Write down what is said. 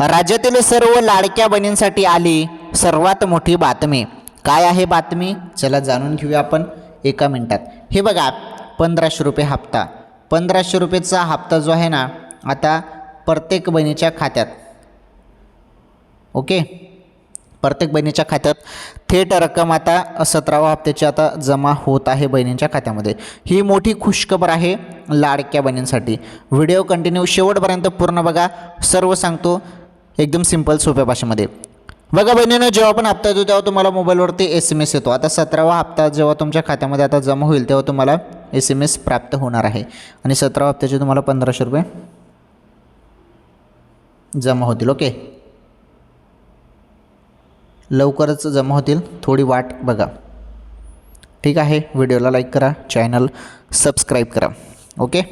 राज्यातील सर्व लाडक्या बहिणींसाठी आली सर्वात मोठी बातमी। काय आहे बातमी? चला जाणून घेऊया आपण एका मिनिटात। हे बघा 1500 रुपये हप्ता, 1500 रुपयेचा हप्ता जो आहे ना आता प्रत्येक बहिणीच्या खात्यात, ओके, प्रत्येक बहिणीच्या खात्यात थेट रक्कम आता 17व्या हप्त्याची आता जमा होत आहे बहिणींच्या खात्यामध्ये। ही मोठी खुशखबर आहे लाडक्या बहिणींसाठी। व्हिडिओ कंटिन्यू शेवटपर्यंत पूर्ण बघा, सर्व सांगतो एकदम सिंपल सोप्या भाषेमध्ये। बघा बहिणींनो, जेव्हा पण हप्ता येतो तेव्हा तुम्हाला मोबाईलवरती SMS येतो। आता 17वा हप्ता जेव्हा तुमच्या खात्यामध्ये आता जमा होईल तेव्हा तुम्हाला SMS प्राप्त होणार आहे आणि 17व्या हप्त्याचे तुम्हाला 1500 रुपये जमा होतील। ओके, लवकरच जमा होतील, थोडी वाट बघा, ठीक आहे। व्हिडिओला लाईक करा, चॅनल सबस्क्राईब करा, ओके।